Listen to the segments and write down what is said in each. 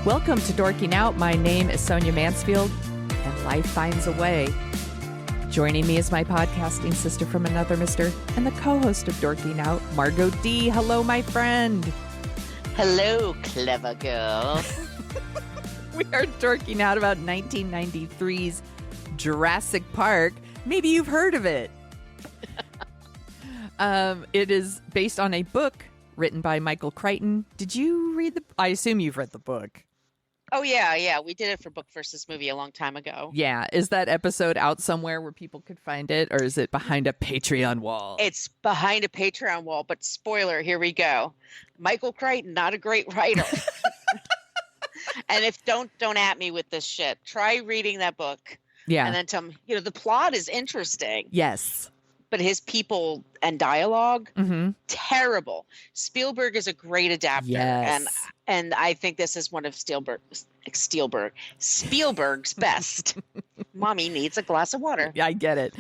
Welcome to Dorking Out. My name is Sonia Mansfield, and life finds a way. Joining me is my podcasting sister from another mister and the co-host of Dorking Out, Margo D. Hello, my friend. Hello, clever girl. We are dorking out about 1993's Jurassic Park. Maybe you've heard of it. It is based on a book written by Michael Crichton. Did you read the... I assume you've read the book. Oh, yeah. We did it for Book versus Movie a long time ago. Yeah. Is that episode out somewhere where people could find it, or is it behind a Patreon wall? It's behind a Patreon wall, but spoiler, here we go. Michael Crichton, not a great writer. And if don't at me with this shit. Try reading that book. Yeah. And then tell me, the plot is interesting. Yes. But his people and dialogue, terrible. Spielberg is a great adapter. Yes. And I think this is one of Spielberg's best. Mommy needs a glass of water. I get it.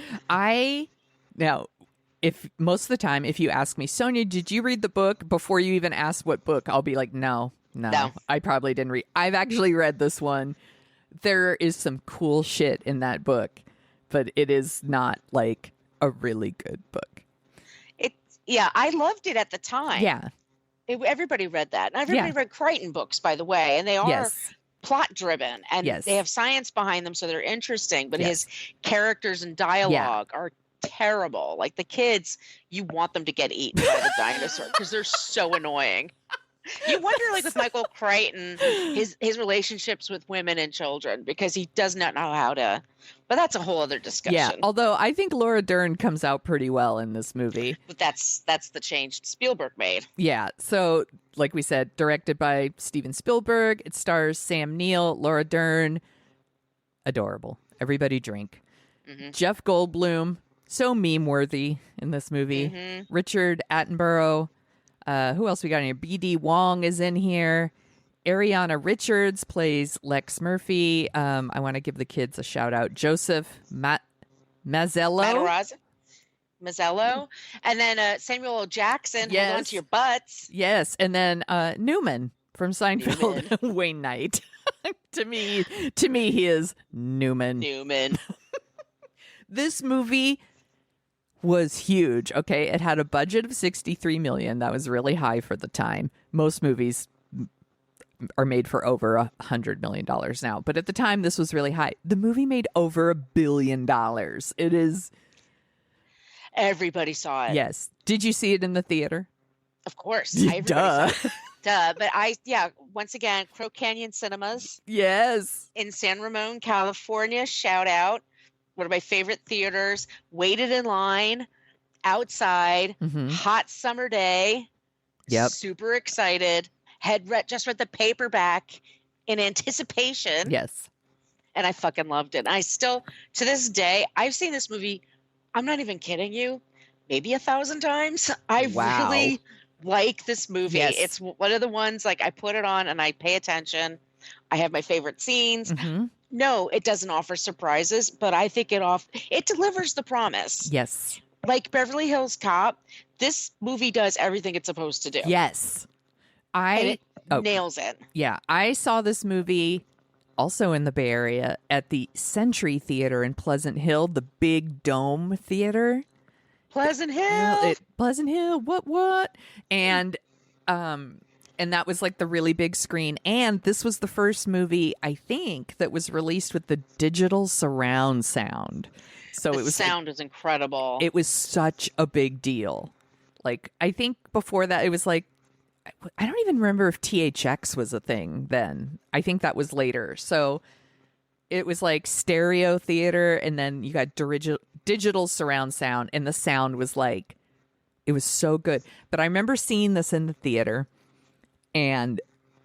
If most of the time, if you ask me, Sonia, did you read the book before you even ask what book? I'll be like, no, I probably didn't read. I've actually read this one. There is some cool shit in that book, but it is not like a really good book. I loved it at the time. Yeah. Everybody read that. And everybody read Crichton books, by the way, and they are plot driven and they have science behind them, so they're interesting, but his characters and dialogue are terrible. Like the kids, you want them to get eaten by the dinosaur because they're so annoying. You wonder, like with Michael Crichton, his relationships with women and children, because he does not know how to. But that's a whole other discussion. Yeah, although I think Laura Dern comes out pretty well in this movie. But that's the change Spielberg made. Yeah, so like we said, directed by Steven Spielberg. It stars Sam Neill, Laura Dern. Adorable. Everybody drink. Jeff Goldblum, so meme-worthy in this movie. Richard Attenborough. Who else we got in here? B.D. Wong is in here. Ariana Richards plays Lex Murphy. I want to give the kids a shout out. Joseph Mazzello. Mazzello. And then Samuel L. Jackson. Hold on to your butts. Yes. And then Newman from Seinfeld. Wayne Knight. to me, he is Newman. This movie was huge. Okay, it had a budget of $63 million. That was really high for the time. Most movies are made for over $100 million now, but at the time this was really high. The movie made over $1 billion. It is. Everybody saw it. Yes. Did you see it in the theater? Of course. Duh. Duh. But once again, Crow Canyon Cinemas. Yes. In San Ramon, California. Shout out. One of my favorite theaters. Waited in line outside. Hot summer day. Yep. Super excited. Just read the paperback in anticipation. Yes. And I fucking loved it. And I still, to this day, I've seen this movie, I'm not even kidding you, maybe 1,000 times. I really like this movie. Yes. It's one of the ones, like, I put it on and I pay attention. I have my favorite scenes. No, it doesn't offer surprises, but I think it delivers the promise. Yes. Like Beverly Hills Cop, this movie does everything it's supposed to do. Yes. It nails it. Yeah. I saw this movie also in the Bay Area at the Century Theater in Pleasant Hill, the big dome theater. Pleasant Hill. Pleasant Hill. What? And that was like the really big screen. And this was the first movie, I think, that was released with the digital surround sound. So the sound is incredible. It was such a big deal. Like, I think before that, it was like, I don't even remember if THX was a thing then. I think that was later. So it was like stereo theater, and then you got digital surround sound, and the sound was like, it was so good. But I remember seeing this in the theater, and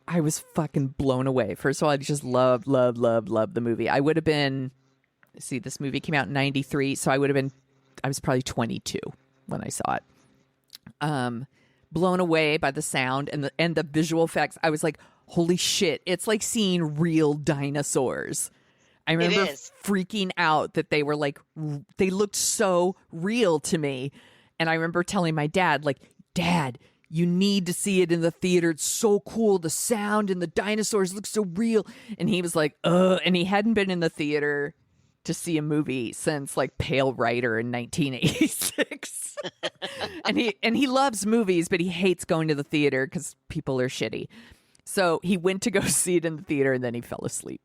I was fucking blown away. First of all, I just love the movie. I would have been, this movie came out in 93, so I was probably 22 when I saw it. Blown away by the sound and the visual effects. I was like, holy shit, it's like seeing real dinosaurs. I remember freaking out that they were like, they looked so real to me. And I remember telling my dad, like, Dad, you need to see it in the theater. It's so cool. The sound and the dinosaurs look so real. And he was like, and he hadn't been in the theater to see a movie since like Pale Rider in 1986. and he loves movies, but he hates going to the theater because people are shitty. So he went to go see it in the theater, and then he fell asleep.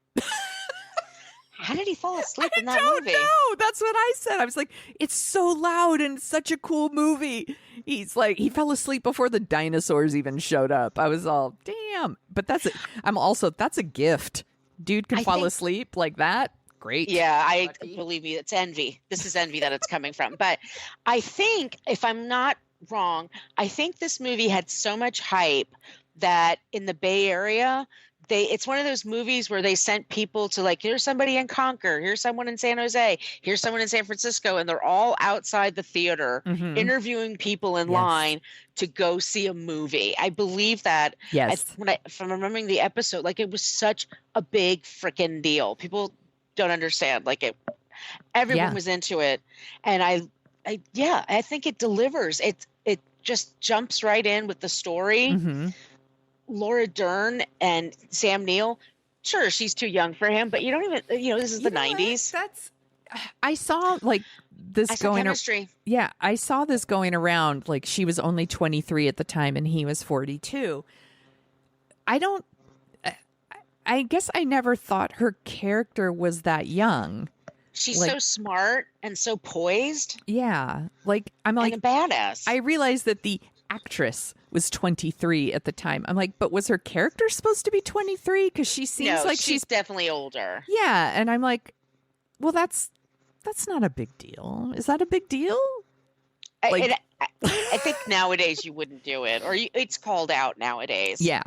How did he fall asleep in that movie? I don't know. That's what I said. I was like, it's so loud and such a cool movie. He's like, he fell asleep before the dinosaurs even showed up. I was all, damn. But that's a gift. Dude can fall asleep like that. Great. Yeah, believe me, it's envy. This is envy that it's coming from. But I think, if I'm not wrong, I think this movie had so much hype that in the Bay Area, it's one of those movies where they sent people to, like, here's somebody in Concord, here's someone in San Jose, here's someone in San Francisco, and they're all outside the theater interviewing people in line to go see a movie. I believe that. Yes. From remembering the episode, like, it was such a big freaking deal. People don't understand. Like, everyone was into it, and I think it delivers. It just jumps right in with the story. Mm-hmm. Laura Dern and Sam Neill, sure, she's too young for him, but you don't even, this is the 90s. I saw like this chemistry. Yeah, I saw this going around. Like, she was only 23 at the time and he was 42. I guess I never thought her character was that young. She's so smart and so poised. Yeah. Like, I'm like, and a badass. I realized that the actress was 23 at the time. I'm like, but was her character supposed to be 23? Because she seems like she's definitely older. Yeah. And I'm like, well, that's not a big deal. Is that a big deal? I think nowadays you wouldn't do it, or it's called out nowadays. Yeah.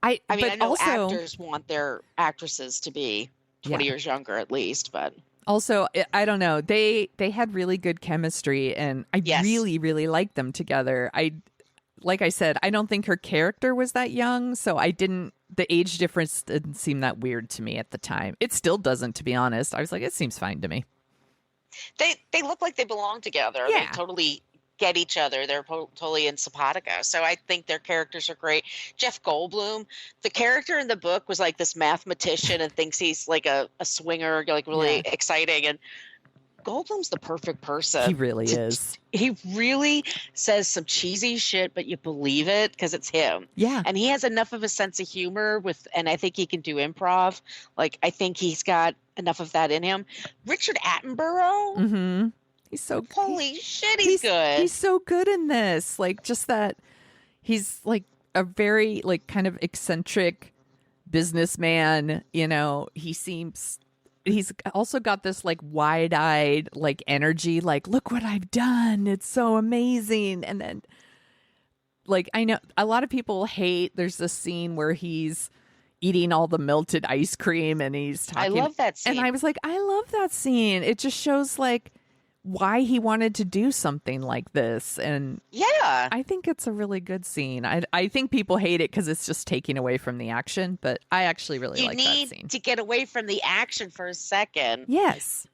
I mean, I know actors want their actresses to be 20 years younger at least, but also, I don't know. They had really good chemistry, and I really, really liked them together. Like I said, I don't think her character was that young, so the age difference didn't seem that weird to me at the time. It still doesn't, to be honest. I was like, it seems fine to me. They look like they belong together. Yeah. They totally get each other. They're totally in simpatico. So I think their characters are great. Jeff Goldblum, the character in the book was like this mathematician and thinks he's like a swinger, like really exciting. And Goldblum's the perfect person. He really is. He really says some cheesy shit, but you believe it because it's him. Yeah. And he has enough of a sense of humor and I think he can do improv. Like, I think he's got enough of that in him. Richard Attenborough. Mm-hmm. He's so holy shit. He's good. He's so good in this. Like, just that he's like a very like kind of eccentric businessman. He's also got this like wide-eyed like energy. Like, look what I've done. It's so amazing. And then, like, I know a lot of people hate. There's this scene where he's eating all the melted ice cream and he's talking. I love that scene. And I was like, I love that scene. It just shows like why he wanted to do something like this. And I think it's a really good scene. I think people hate it because it's just taking away from the action, but I actually really like that scene. You need to get away from the action for a second. Yes.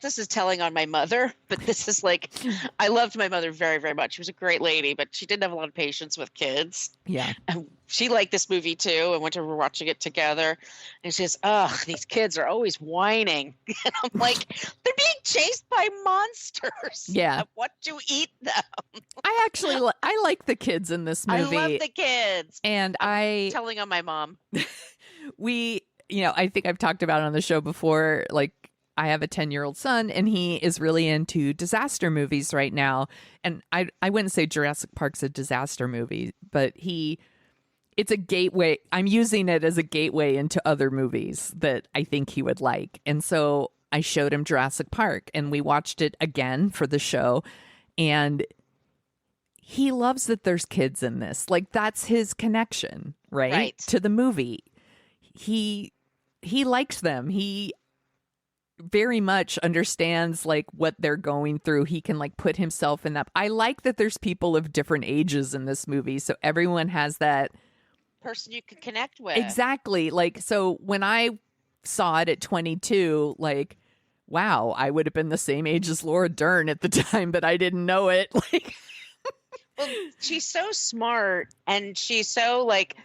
This is telling on my mother, but this is like, I loved my mother very, very much. She was a great lady, but she didn't have a lot of patience with kids. Yeah. And she liked this movie too, and went to watching it together. And she says, "Ugh, these kids are always whining." And I'm like, they're being chased by monsters. Yeah. What to eat them? I like the kids in this movie. I love the kids. And I'm telling on my mom. I think I've talked about it on the show before, like, I have a 10-year-old son, and he is really into disaster movies right now. And I wouldn't say Jurassic Park's a disaster movie, but it's a gateway. I'm using it as a gateway into other movies that I think he would like. And so I showed him Jurassic Park, and we watched it again for the show. And he loves that there's kids in this. Like, that's his connection, right? To the movie. He likes them. He very much understands like what they're going through. He can like put himself in that. I like that there's people of different ages in this movie, so everyone has that person you can connect with. Exactly. Like, so when I saw it at 22, like, wow, I would have been the same age as Laura Dern at the time, but I didn't know it. Like, Well, she's so smart and she's so like,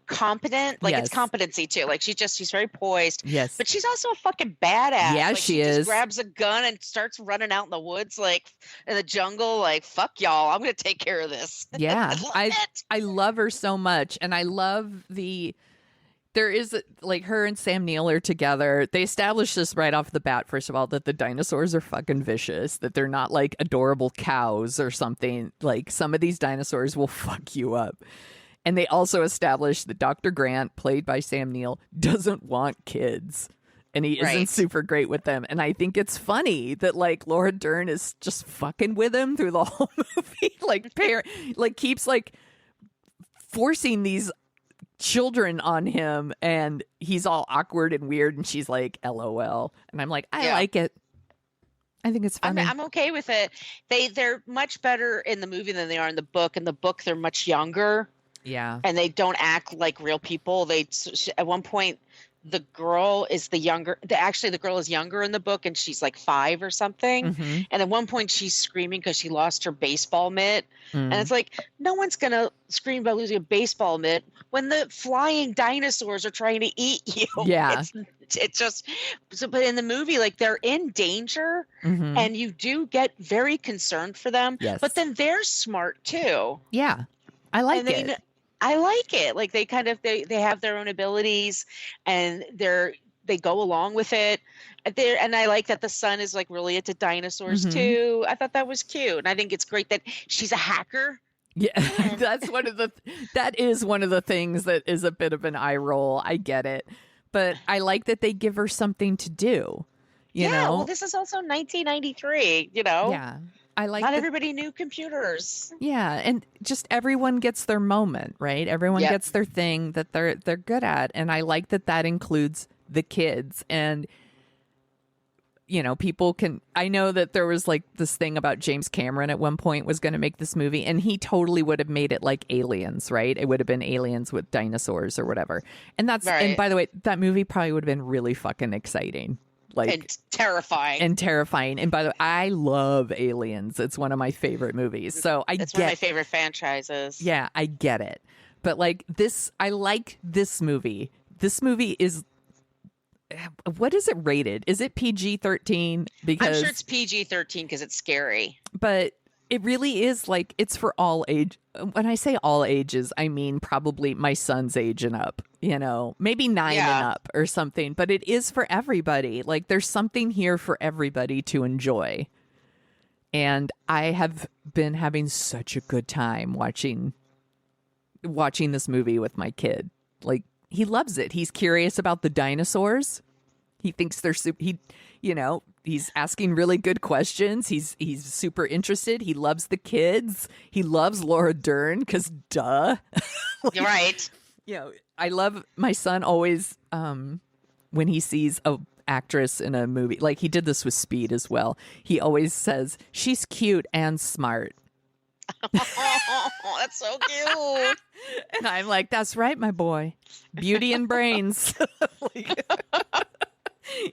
competent. Like it's competency too. Like she's very poised. Yes. But she's also a fucking badass. Yeah, like, she is. Just grabs a gun and starts running out in the woods, like in the jungle. Like, fuck y'all, I'm gonna take care of this. Yeah, I love her so much, and I love there is like her and Sam Neill are together. They establish this right off the bat, first of all, that the dinosaurs are fucking vicious, that they're not like adorable cows or something. Like some of these dinosaurs will fuck you up. And they also establish that Dr. Grant, played by Sam Neill, doesn't want kids. And he isn't super great with them. And I think it's funny that like Laura Dern is just fucking with him through the whole movie. Like keeps like forcing these children on him, and he's all awkward and weird, and she's like, LOL. And I'm like, I like it. I think it's funny. I'm okay with it. They're much better in the movie than they are in the book. In the book, they're much younger. Yeah. And they don't act like real people. At one point, the girl is the girl is younger in the book, and she's like 5 or something. Mm-hmm. And at one point she's screaming because she lost her baseball mitt. And it's like, no one's going to scream about losing a baseball mitt when the flying dinosaurs are trying to eat you. Yeah. It's just, but in the movie, like they're in danger and you do get very concerned for them. Yes. But then they're smart too. Yeah. I like it. I like it. Like they kind of they have their own abilities, and they go along with it. And I like that the son is like really into dinosaurs too. I thought that was cute, and I think it's great that she's a hacker. Yeah, that is one of the things that is a bit of an eye roll. I get it, but I like that they give her something to do. You know, well, this is also 1993. Yeah. I like not everybody knew computers. Yeah, and just everyone gets their moment, right? Everyone gets their thing that they're good at, and I like that includes the kids. And people can. I know that there was like this thing about James Cameron at one point was going to make this movie, and he totally would have made it like Aliens, right? It would have been aliens with dinosaurs or whatever. And that's and by the way, that movie probably would have been really fucking exciting. And terrifying. And by the way, I love Aliens. It's one of my favorite movies. So it's one of my favorite franchises. Yeah, I get it. But like this, I like this movie. This movie is, what is it rated? Is it PG-13? Because I'm sure it's PG-13 because it's scary. But it really is like, it's for all age. When I say all ages, I mean probably my son's age and up, maybe 9 and up or something, but it is for everybody. Like there's something here for everybody to enjoy. And I have been having such a good time watching this movie with my kid. Like he loves it. He's curious about the dinosaurs. He thinks they're he's asking really good questions. He's super interested. He loves the kids. He loves Laura Dern because duh. You're right. I love my son always when he sees a actress in a movie, like he did this with Speed as well. He always says, she's cute and smart. Oh, that's so cute. And I'm like, that's right, my boy. Beauty and brains.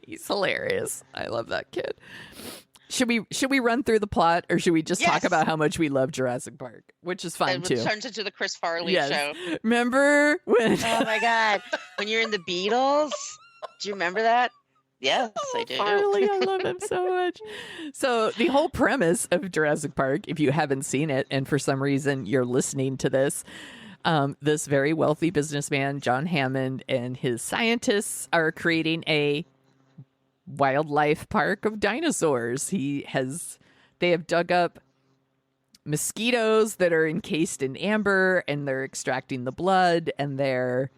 He's hilarious. I love that kid. Should we run through the plot, or should we just talk about how much we love Jurassic Park, which is fine too? It turns into the Chris Farley show. Remember when? Oh my God, when you're in the Beatles? Do you remember that? Yes, I do. Farley, I love him so much. So the whole premise of Jurassic Park, if you haven't seen it, and for some reason you're listening to this, this very wealthy businessman, John Hammond, and his scientists are creating a wildlife park of dinosaurs. They have dug up mosquitoes that are encased in amber, and they're extracting the blood, and they're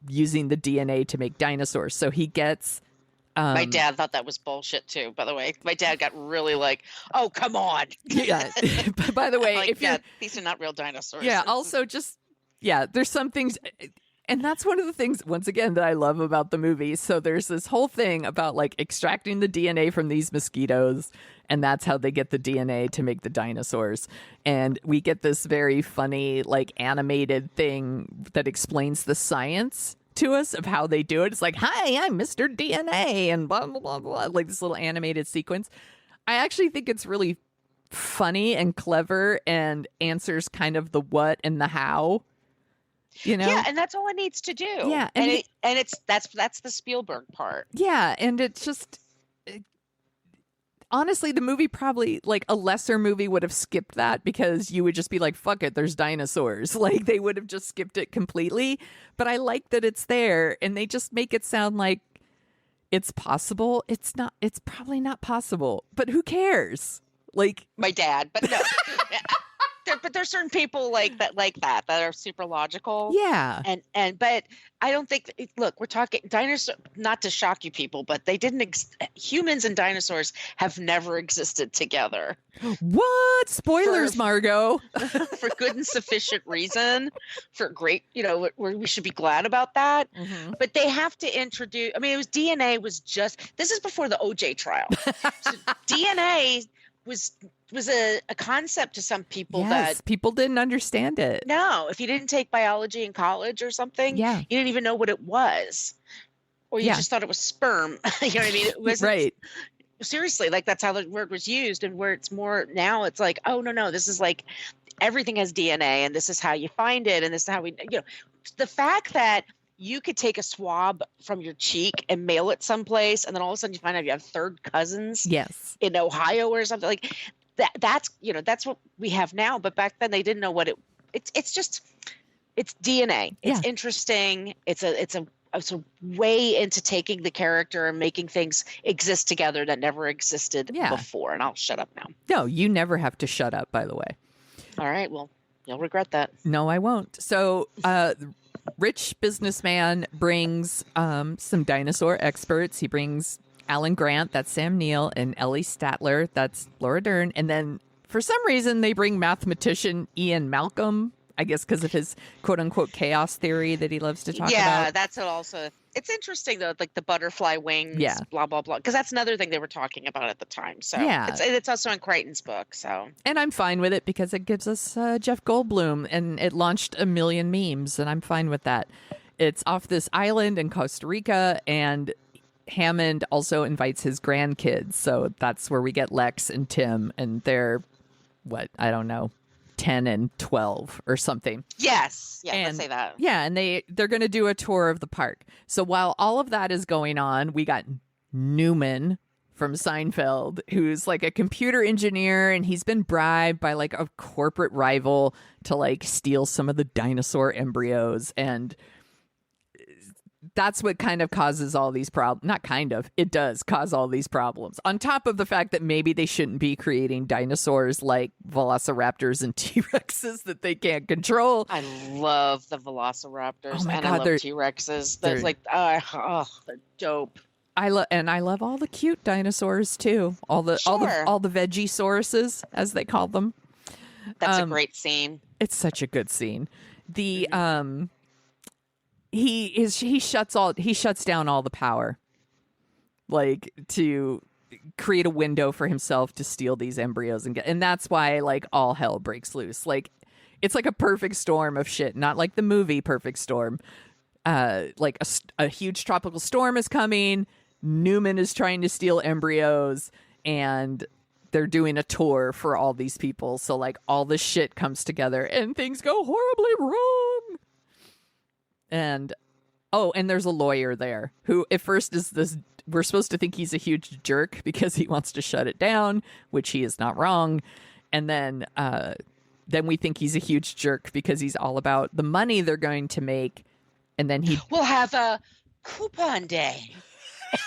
using the DNA to make dinosaurs. So he gets my dad thought that was bullshit too, by the way. My dad got really like, oh, come on. Yeah. By the way, like, these are not real dinosaurs. Yeah. Also there's some things, and that's one of the things, once again, that I love about the movie. So there's this whole thing about like extracting the DNA from these mosquitoes, and that's how they get the DNA to make the dinosaurs. And we get this very funny, like animated thing that explains the science to us of how they do it. It's like, hi, I'm Mr. DNA, and blah, blah, blah, blah, like this little animated sequence. I actually think it's really funny and clever and answers kind of the what and the how. You know? Yeah, and that's all it needs to do. Yeah, and that's the Spielberg part. Yeah, and it's just honestly, the movie probably, like, a lesser movie would have skipped that because you would just be like, fuck it, there's dinosaurs. Like, they would have just skipped it completely. But I like that it's there, and they just make it sound like it's possible. It's not. It's probably not possible. But who cares? Like my dad. But no. But there's certain people like that are super logical. Yeah. But I don't think, look, we're talking dinosaurs, not to shock you people, but they didn't, humans and dinosaurs have never existed together. What? Spoilers, Margo. For good and sufficient reason, for great, we should be glad about that. Mm-hmm. But they have to introduce, DNA was just, this is before the OJ trial. So DNA was a concept to some people that people didn't understand it. No, if you didn't take biology in college or something, you didn't even know what it was, or you just thought it was sperm. You know what I mean? It was right. Seriously, like that's how the word was used, and where it's more now, it's like, oh no, this is like everything has DNA, and this is how you find it, and this is how we, the fact that you could take a swab from your cheek and mail it someplace, and then all of a sudden you find out you have third cousins in Ohio or something like that. That's what we have now. But back then they didn't know what it's just, it's DNA. It's interesting. It's a way into taking the character and making things exist together that never existed before. And I'll shut up now. No, you never have to shut up, by the way. All right. Well, you'll regret that. No, I won't. So, rich businessman brings some dinosaur experts. He brings Alan Grant, that's Sam Neill, and Ellie Statler, that's Laura Dern. And then for some reason they bring mathematician Ian Malcolm, I guess because of his quote-unquote chaos theory that he loves to talk about. Yeah, that's also... It's interesting, though, like the butterfly wings, blah, blah, blah. Because that's another thing they were talking about at the time. So it's also in Crichton's book. So, and I'm fine with it because it gives us Jeff Goldblum, and it launched a million memes, and I'm fine with that. It's off this island in Costa Rica, and Hammond also invites his grandkids. So that's where we get Lex and Tim, and they're, I don't know, 10 and 12 or something. Yes. Yeah, let's say that. Yeah, and they're going to do a tour of the park. So while all of that is going on, we got Newman from Seinfeld, who's like a computer engineer, and he's been bribed by like a corporate rival to like steal some of the dinosaur embryos, and that's what kind of causes all these problems. Not kind of. It does cause all these problems. On top of the fact that maybe they shouldn't be creating dinosaurs like velociraptors and T-Rexes that they can't control. I love the velociraptors. Oh my God, I love T-Rexes. That's like, they're dope. I love all the cute dinosaurs too. All the Vegisauruses, as they call them. That's a great scene. It's such a good scene. The He shuts down all the power, like, to create a window for himself to steal these embryos and that's why like all hell breaks loose. Like, it's like a perfect storm of shit, not like the movie Perfect Storm. Like a huge tropical storm is coming. Newman is trying to steal embryos, and they're doing a tour for all these people. So like all this shit comes together and things go horribly wrong. And there's a lawyer there who at first is this, we're supposed to think he's a huge jerk because he wants to shut it down, which he is not wrong. And then we think he's a huge jerk because he's all about the money they're going to make. And then we'll have a coupon day.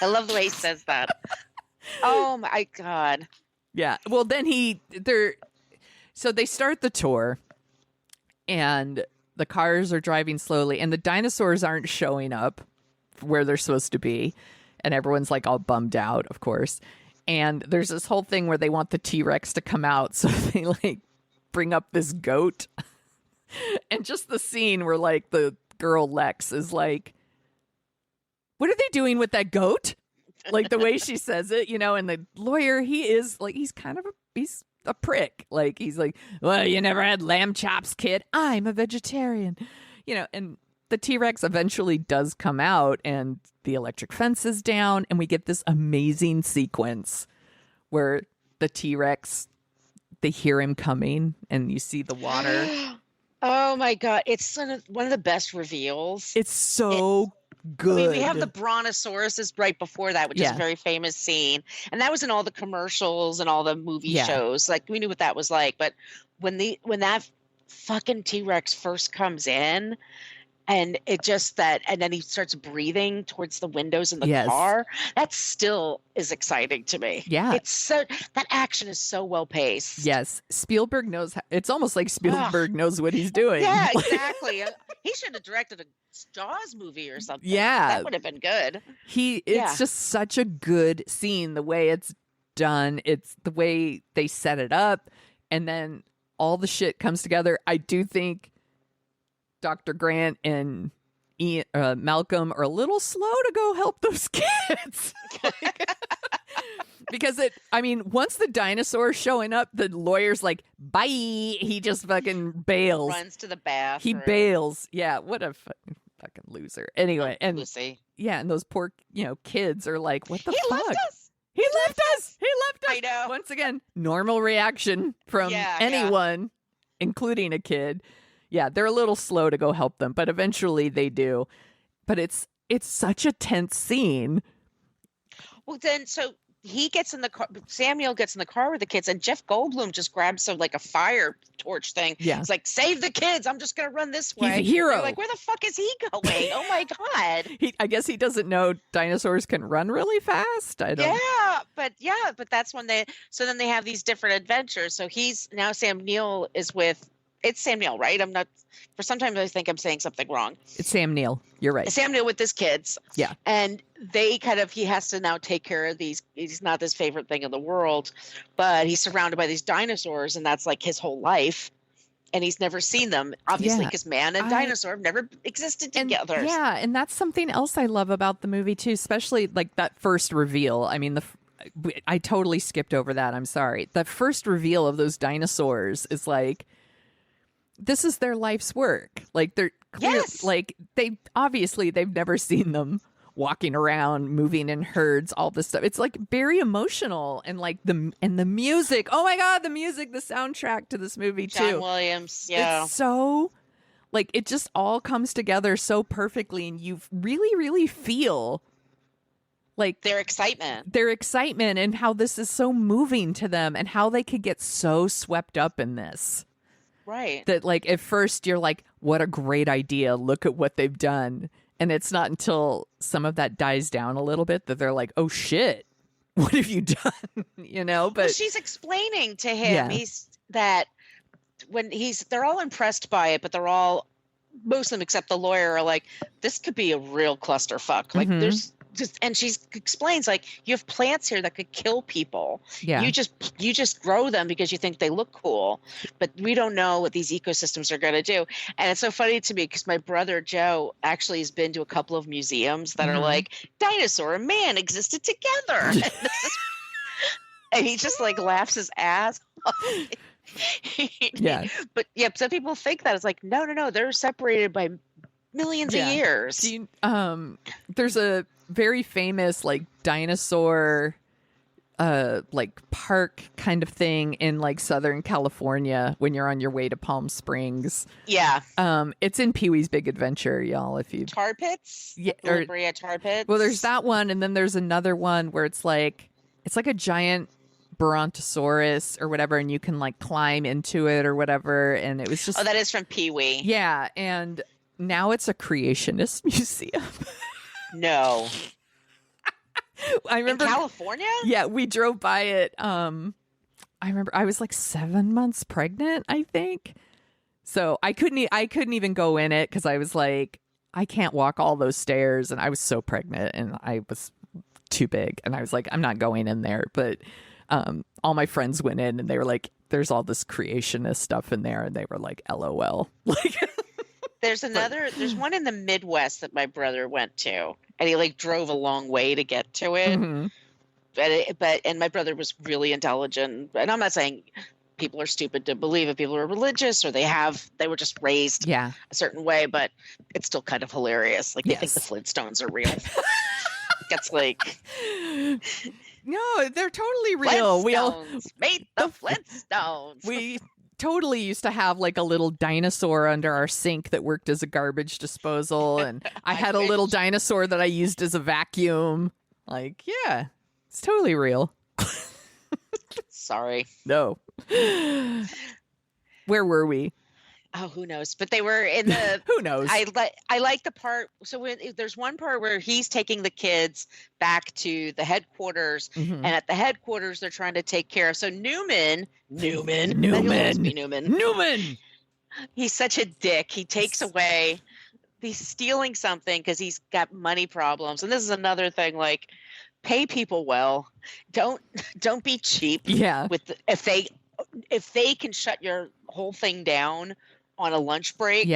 I love the way he says that. Oh my God. Yeah. Well, then so they start the tour, and the cars are driving slowly, and the dinosaurs aren't showing up where they're supposed to be. And everyone's like all bummed out, of course. And there's this whole thing where they want the T-Rex to come out. So they like bring up this goat. And just the scene where like the girl Lex is like, what are they doing with that goat? Like the way she says it, and the lawyer, he's a prick. Like, he's like, well, you never had lamb chops, kid. I'm a vegetarian. And the T-Rex eventually does come out, and the electric fence is down, and we get this amazing sequence where the T-Rex they hear him coming and you see the water. Oh my God. It's one of the best reveals. It's so good. I mean, we have the Brontosauruses right before that, which is a very famous scene. And that was in all the commercials and all the movie shows. Like, we knew what that was like. But when that fucking T-Rex first comes in, and and then he starts breathing towards the windows in the car. That still is exciting to me. Yeah. That action is so well paced. Yes. Spielberg knows, it's almost like Spielberg knows what he's doing. Yeah, exactly. He should have directed a Jaws movie or something. Yeah. That would have been good. It's just such a good scene, the way it's done. It's the way they set it up. And then all the shit comes together. I do think Dr. Grant and Malcolm are a little slow to go help those kids. Because once the dinosaur's showing up, the lawyer's like, bye. He just fucking bails. Runs to the bathroom. He bails. Yeah, what a fucking loser. Anyway, and Lucy. Yeah, and those poor, kids are like, what the fuck? Left us. He left us. He left us. I know. Once again, normal reaction from anyone, including a kid. Yeah, they're a little slow to go help them, but eventually they do. But it's such a tense scene. Well, then, so he gets in the car. Sam Neill gets in the car with the kids, and Jeff Goldblum just grabs a fire torch thing. Yeah, it's like, save the kids. I'm just gonna run this way. He's a hero. They're like, where the fuck is he going? Oh my God. I guess he doesn't know dinosaurs can run really fast. But that's when then they have these different adventures. So Sam Neill is with. It's Sam Neill, right? Sometimes I think I'm saying something wrong. It's Sam Neill. You're right. Sam Neill with his kids. Yeah. And he has to now take care of these. He's not his favorite thing in the world, but he's surrounded by these dinosaurs, and that's like his whole life. And he's never seen them, obviously, because man and dinosaur have never existed together. And that's something else I love about the movie, too, especially like that first reveal. I mean, I totally skipped over that. I'm sorry. The first reveal of those dinosaurs is like, this is their life's work. Like, they're clear, like they've never seen them walking around, moving in herds, all this stuff. It's like very emotional, and like the music. Oh my God, the music, the soundtrack to this movie too. John Williams. Yeah. It's so like, it just all comes together so perfectly, and you really, really feel like their excitement and how this is so moving to them, and how they could get so swept up in this. Right. That like at first you're like, what a great idea. Look at what they've done. And it's not until some of that dies down a little bit that they're like, oh shit, what have you done? But she's explaining to him they're all impressed by it, but they're all, most of them except the lawyer, are like, this could be a real clusterfuck. Like there's just, and she explains, like, you have plants here that could kill people. Yeah. You just grow them because you think they look cool, but we don't know what these ecosystems are going to do. And it's so funny to me because my brother Joe actually has been to a couple of museums that are like, dinosaur and man existed together. And he just like laughs his ass off. Yeah. But yeah, some people think that it's like, no, they're separated by millions of years. There's a very famous like dinosaur like park kind of thing in like Southern California when you're on your way to Palm Springs. Yeah. It's in Pee-wee's Big Adventure, y'all, if you Tar Pits? Yeah, Tar Pits. Well, there's that one, and then there's another one where it's like a giant Brontosaurus or whatever, and you can like climb into it or whatever, and it was just that is from Pee-wee. Yeah, and now it's a creationist museum. No. I remember in California? Yeah, we drove by it. I remember I was like 7 months pregnant, I think. So I couldn't even go in it because I was like, I can't walk all those stairs, and I was so pregnant and I was too big, and I was like, I'm not going in there. But all my friends went in, and they were like, there's all this creationist stuff in there, and they were like, LOL. Like there's one in the Midwest that my brother went to, and he like drove a long way to get to it. Mm-hmm. But my brother was really intelligent, and I'm not saying people are stupid to believe it. People are religious, or they were just raised a certain way, but it's still kind of hilarious. Like they think the Flintstones are real. Gets like... No, they're totally real. Made the Flintstones. We totally used to have like a little dinosaur under our sink that worked as a garbage disposal, and I had a little dinosaur that I used as a vacuum. Like, yeah, it's totally real. Sorry. No. Where were we? Oh, who knows? But they were in the... Who knows? I like the part... So there's one part where he's taking the kids back to the headquarters, and at the headquarters, they're trying to take care of... So Newman. He's such a dick. He takes away... He's stealing something because he's got money problems. And this is another thing, like, pay people well. Don't be cheap. Yeah. If they can shut your whole thing down on a lunch break,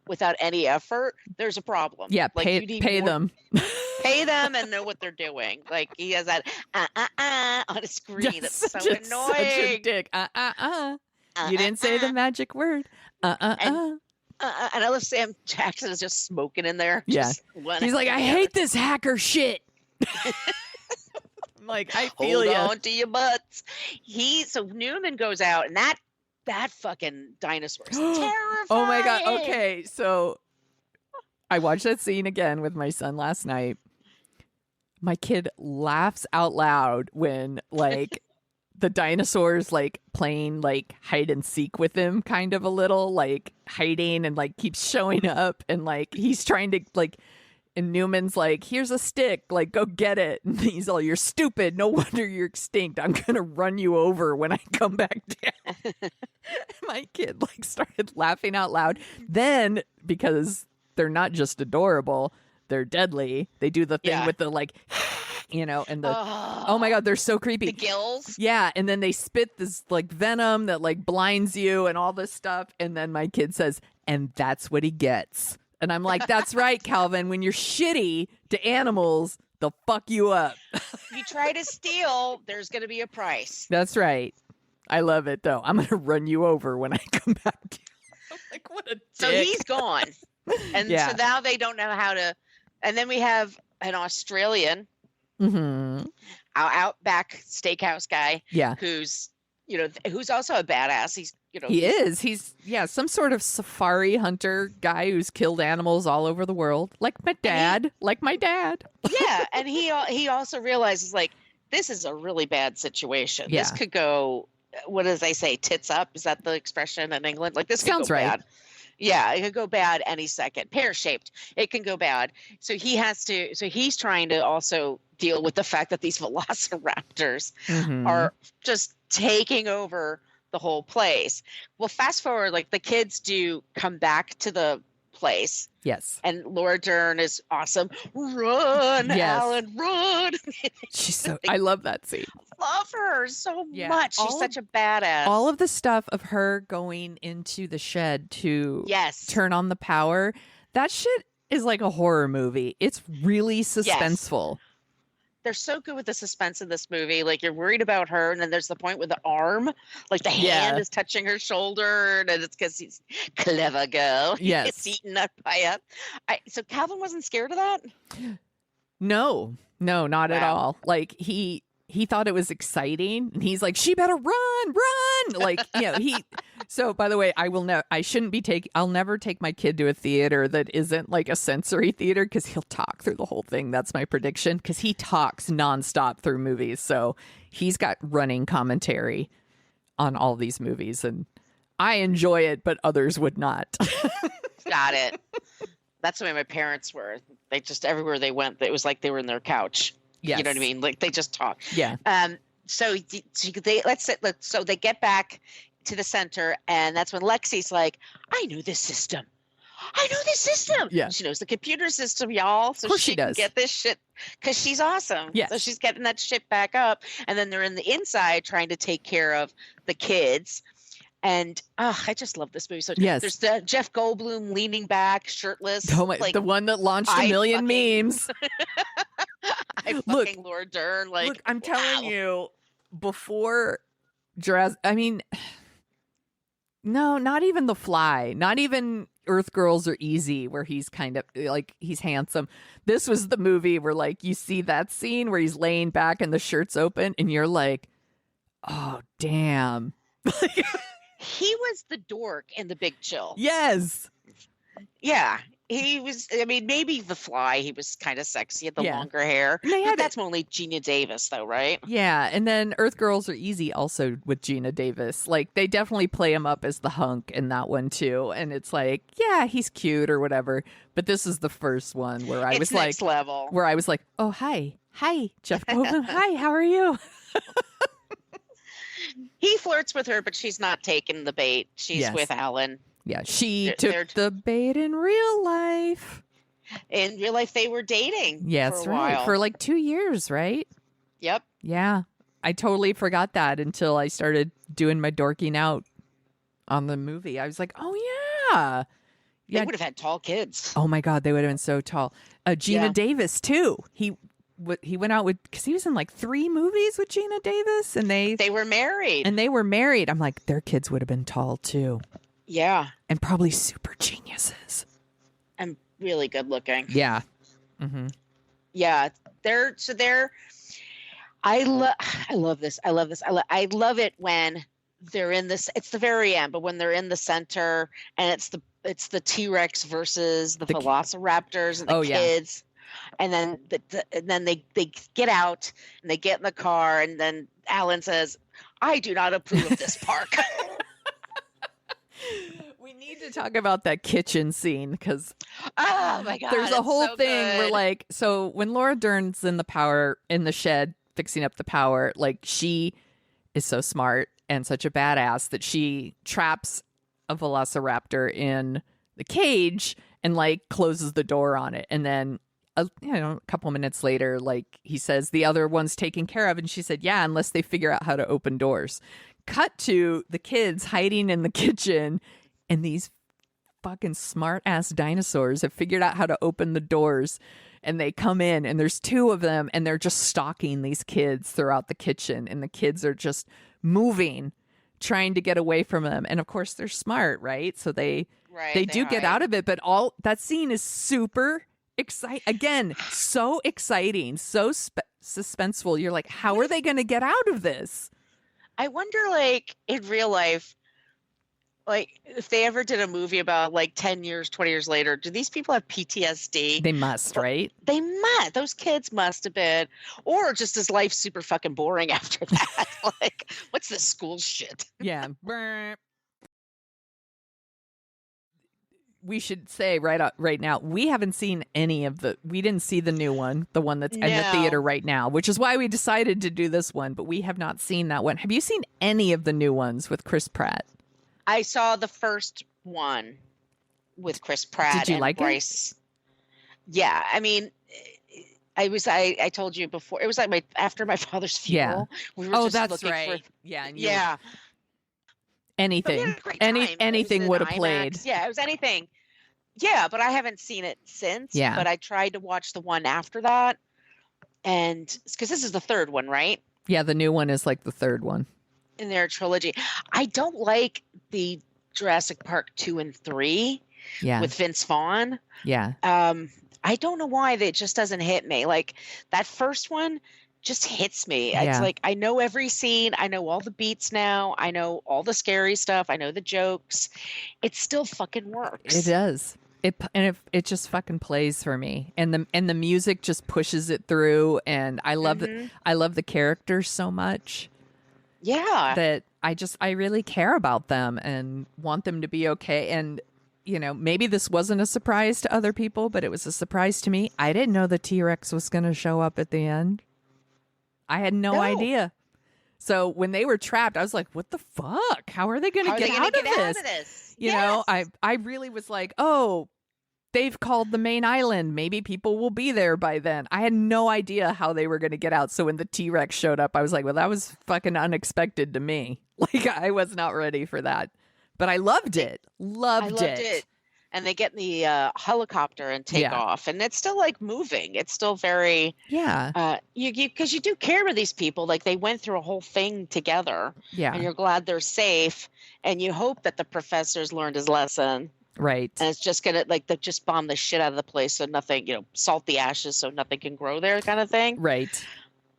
without any effort, there's a problem. Yeah, like, pay them. Pay them and know what they're doing. Like, he has that on a screen. That's so annoying. Such a dick. You didn't say the magic word. And I love Sam Jackson is just smoking in there. Yeah. He's like, I hate this hacker shit. I'm like, I feel you. Hold on to your butts. So Newman goes out, and that fucking dinosaur is terrifying. Oh my God. Okay. So I watched that scene again with my son last night. My kid laughs out loud when like the dinosaur's like playing like hide and seek with him, kind of a little like hiding, and like keeps showing up, and like he's trying to like, and Newman's like, here's a stick, like, go get it. And he's all, you're stupid. No wonder you're extinct. I'm going to run you over when I come back down. My kid, like, started laughing out loud. Then, because they're not just adorable, they're deadly. They do the thing with the, like, and the, oh my God, they're so creepy. The gills. Yeah. And then they spit this, like, venom that, like, blinds you and all this stuff. And then my kid says, and that's what he gets. And I'm like, that's right, Calvin. When you're shitty to animals, they'll fuck you up. You try to steal, there's going to be a price. That's right. I love it, though. I'm going to run you over when I come back. I'm like, what a dick. So he's gone. And so now they don't know how to. And then we have an Australian outback steakhouse guy who's also a badass. He's some sort of safari hunter guy who's killed animals all over the world, like my dad. Yeah, and he also realizes, like, this is a really bad situation. Yeah. This could go, what does they say, tits up? Is that the expression in England? Like, this could go bad. Yeah, it could go bad any second. Pear-shaped. It can go bad. So he's trying to also deal with the fact that these velociraptors are just taking over the whole place. Well, fast forward, like, the kids do come back to the place. Yes. And Laura Dern is awesome. Run, Alan, run. She's so, I love that scene. Love her so much. She's such a badass. All of the stuff of her going into the shed to turn on the power, that shit is like a horror movie. It's really suspenseful. Yes. They're so good with the suspense in this movie. Like, you're worried about her, and then there's the point with the arm, like the hand is touching her shoulder, and it's because he's clever girl. Yes, it's eaten up by up. So Calvin wasn't scared of that. No, not at all. Like, he thought it was exciting, and he's like, she better run. Like, so by the way, I'll never take my kid to a theater that isn't like a sensory theater, because he'll talk through the whole thing. That's my prediction, because he talks nonstop through movies. So he's got running commentary on all these movies, and I enjoy it, but others would not. Got it. That's the way my parents were. They just, everywhere they went, it was like they were in their couch. Yes. You know what I mean? Like, they just talk. Yeah. So they get back to the center, and that's when Lexi's like, I know this system. Yeah. She knows the computer system, y'all. So she does. Can get this shit, because she's awesome. Yeah. So she's getting that shit back up. And then they're in the inside trying to take care of the kids. And I just love this movie. So there's the Jeff Goldblum leaning back, shirtless. Oh my, like, the one that launched a million memes. Look, Laura Dern. Like, look, I'm telling you, before Jurassic, I mean, no, not even The Fly, not even Earth Girls Are Easy, where he's kind of like, he's handsome. This was the movie where like you see that scene where he's laying back and the shirt's open and you're like, oh, damn. He was the dork in The Big Chill. Yes. Yeah. He was, I mean, maybe The Fly, he was kind of sexy, had the longer hair. That's only Geena Davis, though, right? Yeah, and then Earth Girls Are Easy also with Geena Davis. Like, they definitely play him up as the hunk in that one, too. And it's like, yeah, he's cute or whatever. But this is the first one where I was like... next level. Where I was like, oh, hi, Jeff Goldblum. Hi, how are you? He flirts with her, but she's not taking the bait. She's with Alan. Yeah, she took the bait in real life. In real life, they were dating. Yeah, that's right. For like 2 years, right? Yep. Yeah. I totally forgot that until I started doing my dorking out on the movie. I was like, oh, yeah. They would have had tall kids. Oh, my God. They would have been so tall. Geena Davis, too. He went out with, because he was in like 3 movies with Geena Davis. And they were married. I'm like, their kids would have been tall, too. Yeah. And probably super geniuses. And really good looking. Yeah. Mm-hmm. Yeah. I love this. I love it when they're in this, it's the very end, but when they're in the center and it's the T-Rex versus the velociraptors and the kids. And then they get out and they get in the car and then Alan says, I do not approve of this park. We need to talk about that kitchen scene because oh my God, there's a whole thing good. where like, so when Laura Dern's in the shed fixing up the power, like she is so smart and such a badass that she traps a velociraptor in the cage and like closes the door on it. And then a couple minutes later, like he says the other one's taken care of. And she said, yeah, unless they figure out how to open doors. Cut to the kids hiding in the kitchen, and these fucking smart ass dinosaurs have figured out how to open the doors, and they come in, and there's 2 of them, and they're just stalking these kids throughout the kitchen, and the kids are just moving, trying to get away from them. And of course they're smart, right? So they do get out of it, but all that scene is super exciting. Again, so exciting, so suspenseful. You're like, how are they going to get out of this? I wonder, like, in real life, like, if they ever did a movie about, like, 10 years, 20 years later, do these people have PTSD? They must, right? They must. Those kids must have been. Or just is life super fucking boring after that? Like, what's this school shit? Yeah. We should say right now, we haven't seen we didn't see the new one, the one that's in the theater right now, which is why we decided to do this one, but we have not seen that one. Have you seen any of the new ones with Chris Pratt? I saw the first one with Chris Pratt. Did you like Bryce. It? Yeah. I mean, I told you before, it was like after my father's funeral. Yeah. We were just that's right. Yeah. Yeah. Anything would have played. Yeah, it was anything. Yeah, but I haven't seen it since. Yeah. But I tried to watch the one after that. And because this is the third one, right? Yeah, the new one is like the third one in their trilogy. I don't like the Jurassic Park 2 and 3 with Vince Vaughn. Yeah. I don't know why it just doesn't hit me. Like that first one just hits me. Yeah. It's like I know every scene. I know all the beats now. I know all the scary stuff. I know the jokes. It still fucking works. It does. It just fucking plays for me, and the music just pushes it through. And I love the characters so much. Yeah, that I really care about them and want them to be okay. And maybe this wasn't a surprise to other people, but it was a surprise to me. I didn't know the T-Rex was going to show up at the end. I had no idea. So when they were trapped, I was like, what the fuck? How are they going to get out of this? You know, I really was like, oh, they've called the main island. Maybe people will be there by then. I had no idea how they were going to get out. So when the T-Rex showed up, I was like, well, that was fucking unexpected to me. Like, I was not ready for that. But I loved it. Loved it. And they get in the helicopter and take off, and it's still like moving. It's still very because you do care about these people. Like they went through a whole thing together, and you're glad they're safe, and you hope that the professor's learned his lesson. Right. And it's just gonna they just bomb the shit out of the place so nothing, salt the ashes so nothing can grow there, kind of thing. Right.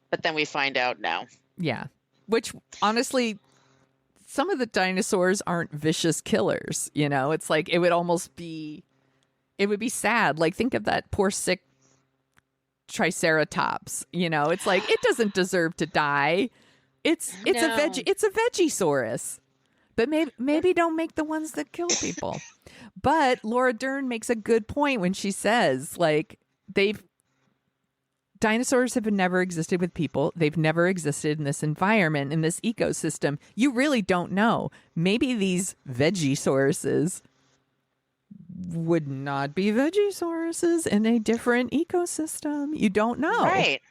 But then we find out no. Yeah. Which honestly, some of the dinosaurs aren't vicious killers. It's like it would be sad. Like, think of that poor sick Triceratops. It's like it doesn't deserve to die. It's a Vegisaurus. But maybe don't make the ones that kill people. But Laura Dern makes a good point when she says, like, dinosaurs have never existed with people. They've never existed in this environment, in this ecosystem. You really don't know. Maybe these Vegisauruses would not be Vegisauruses in a different ecosystem. You don't know. Right.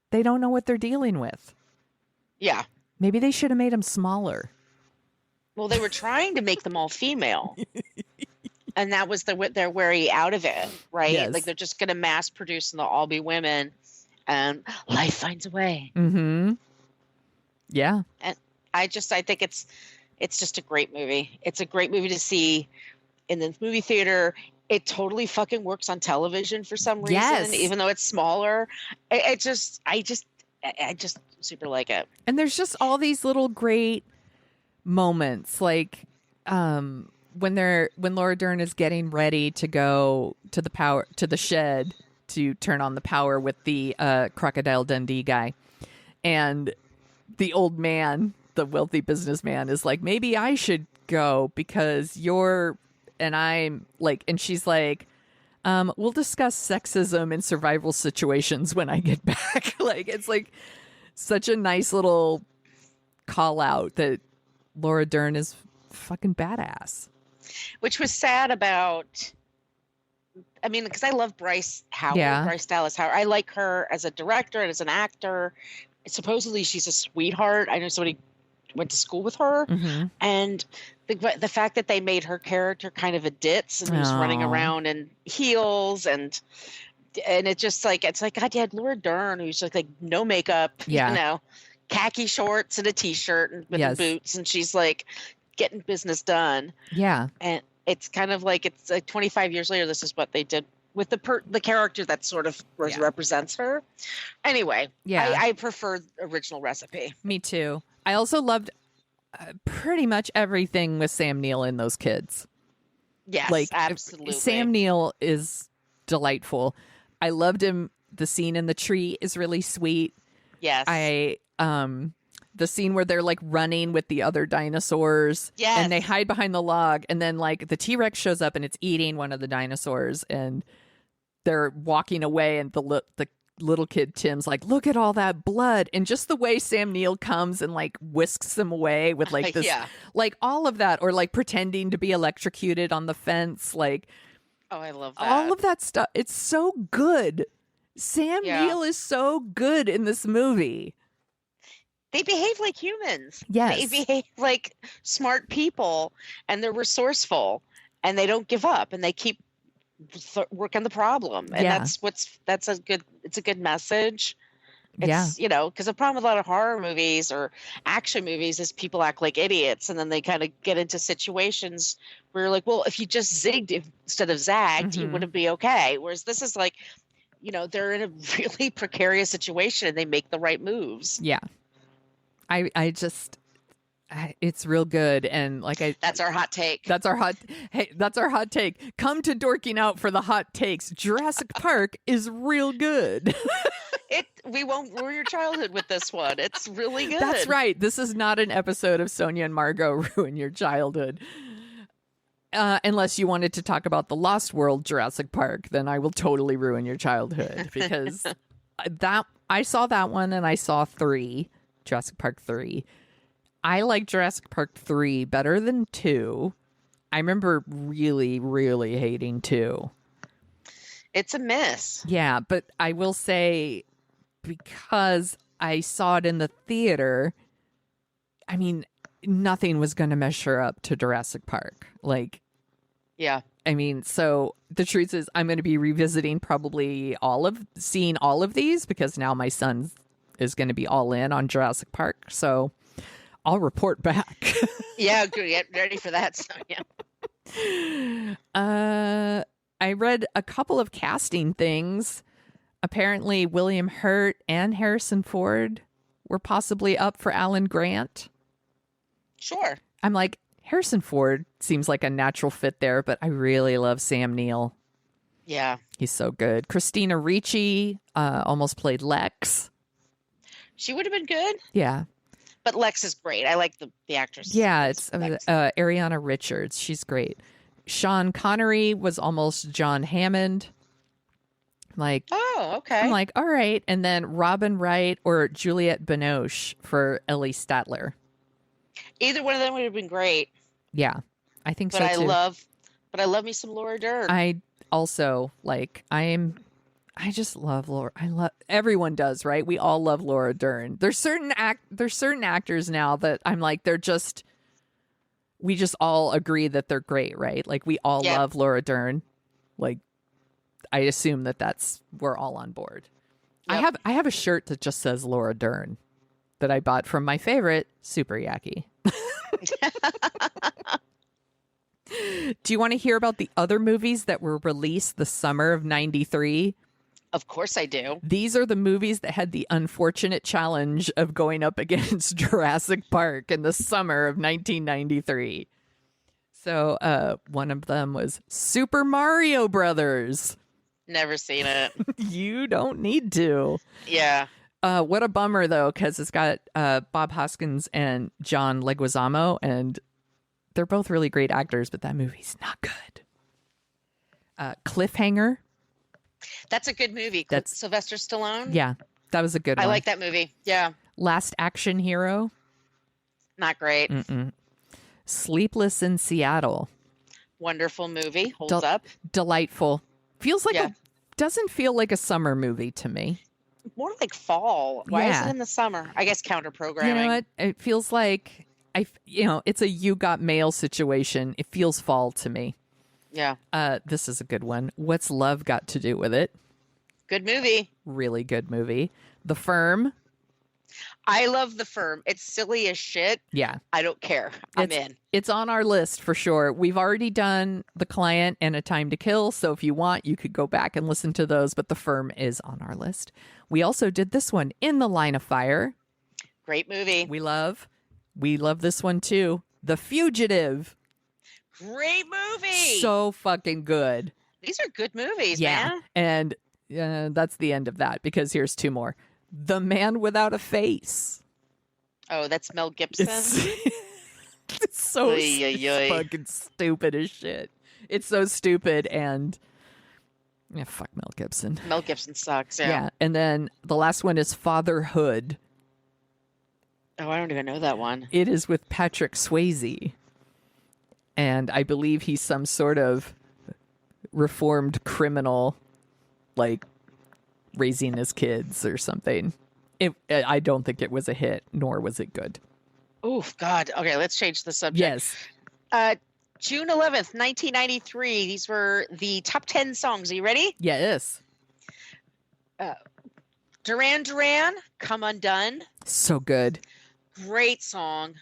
They don't know what they're dealing with. Yeah. Maybe they should have made them smaller. Well, they were trying to make them all female. And that was their way out of it, right? Yes. Like, they're just going to mass produce and they'll all be women. And life finds a way. Mm-hmm. Yeah. And I think it's just a great movie. It's a great movie to see in the movie theater. It totally fucking works on television for some reason, yes. Even though it's smaller. I just super like it. And there's just all these little great moments, like when Laura Dern is getting ready to go to the shed to turn on the power with the Crocodile Dundee guy, and the old man, the wealthy businessman, is like, maybe I should go because I'm like, and she's like, we'll discuss sexism in survival situations when I get back. Like, it's like such a nice little call out that Laura Dern is fucking badass. Which was sad about, because I love Bryce Dallas Howard. I like her as a director and as an actor. Supposedly she's a sweetheart. I know somebody went to school with her. Mm-hmm. And the fact that they made her character kind of a ditz and was running around in heels and it's just like, it's like, God, you had Laura Dern, who's just like no makeup, khaki shorts and a t-shirt and with boots, and she's like getting business done. Yeah. And it's kind of like, it's like 25 years later, this is what they did with the character that sort of represents her. Anyway, I prefer the original recipe. Me too. I also loved pretty much everything with Sam Neill and those kids. Yes, like, absolutely. Sam Neill is delightful. I loved him. The scene in the tree is really sweet. Yes. The scene where they're like running with the other dinosaurs. Yes. And they hide behind the log, and then like the T-Rex shows up and it's eating one of the dinosaurs, and they're walking away, and the little kid Tim's like, look at all that blood. And just the way Sam Neill comes and like whisks them away with like this, like all of that, or like pretending to be electrocuted on the fence. Like, oh, I love that. All of that stuff. It's so good. Sam Neill is so good in this movie. They behave like humans. Yes. They behave like smart people, and they're resourceful, and they don't give up, and they keep working the problem. And it's a good message. It's, because the problem with a lot of horror movies or action movies is people act like idiots, and then they kind of get into situations where you're like, well, if you just zigged instead of zagged, you wouldn't be okay. Whereas this is like, they're in a really precarious situation and they make the right moves. Yeah. It's real good. And that's our hot take. That's our hot take. Come to Dorking Out for the hot takes. Jurassic Park is real good. We won't ruin your childhood with this one. It's really good. That's right. This is not an episode of Sonia and Margo ruin your childhood. Unless you wanted to talk about the Lost World Jurassic Park, then I will totally ruin your childhood, because I saw that one, and I saw Jurassic Park 3. I like Jurassic Park 3 better than 2. I remember really, really hating 2. It's a miss. Yeah, but I will say, because I saw it in the theater, nothing was going to measure up to Jurassic Park. So the truth is, I'm going to be revisiting probably seeing all of these, because now my son is going to be all in on Jurassic Park. So I'll report back. Yeah, good. Get ready for that, Sonia. I read a couple of casting things. Apparently, William Hurt and Harrison Ford were possibly up for Alan Grant. Sure. I'm like, Harrison Ford seems like a natural fit there, but I really love Sam Neill. Yeah. He's so good. Christina Ricci almost played Lex. She would have been good. Yeah. But Lex is great. I like the actress. Yeah, it's Ariana Richards. She's great. Sean Connery was almost John Hammond. Like, oh, okay. I'm like, all right. And then Robin Wright or Juliette Binoche for Ellie Statler. Either one of them would have been great. Yeah, I think so too. But I love me some Laura Dern. I also I just love Laura. Everyone does, right? We all love Laura Dern. There's certain actors now that I'm like, we just all agree that they're great, right? Like we all love Laura Dern. Like I assume we're all on board. Yep. I have a shirt that just says Laura Dern that I bought from my favorite Super Yaki. Do you want to hear about the other movies that were released the summer of 93? Of course I do. These are the movies that had the unfortunate challenge of going up against Jurassic Park in the summer of 1993. So one of them was Super Mario Brothers. Never seen it. You don't need to. Yeah. What a bummer, though, because it's got Bob Hoskins and John Leguizamo, and they're both really great actors, but that movie's not good. Cliffhanger. That's a good movie. That's Sylvester Stallone. Yeah, that was a good one. I like that movie. Yeah. Last Action Hero. Not great. Mm-mm. Sleepless in Seattle. Wonderful movie. Holds up. Delightful. Feels like doesn't feel like a summer movie to me. More like fall. Why is it in the summer? I guess counter programming. You know what? It feels like it's a You Got Mail situation. It feels fall to me. Yeah. This is a good one. What's Love Got to Do with It? Good movie. Really good movie. The Firm. I love The Firm. It's silly as shit. Yeah. I don't care. I'm in. It's on our list for sure. We've already done The Client and A Time to Kill, so if you want, you could go back and listen to those, but The Firm is on our list. We also did this one, In the Line of Fire. Great movie. We love this one too. The Fugitive. Great movie. So fucking good. These are good movies, man. And that's the end of that, because here's two more. The Man Without a Face. Oh, that's Mel Gibson. It's so fucking stupid as shit. It's so stupid, and fuck Mel Gibson. Mel Gibson sucks. Yeah. And then the last one is Fatherhood. Oh, I don't even know that one. It is with Patrick Swayze, and I believe he's some sort of reformed criminal, like raising his kids or something. I don't think it was a hit, nor was it good. Oh, God. Okay, let's change the subject. Yes. June 11th, 1993. These were the top 10 songs. Are you ready? Yes. Duran Duran, Come Undone. So good. Great song.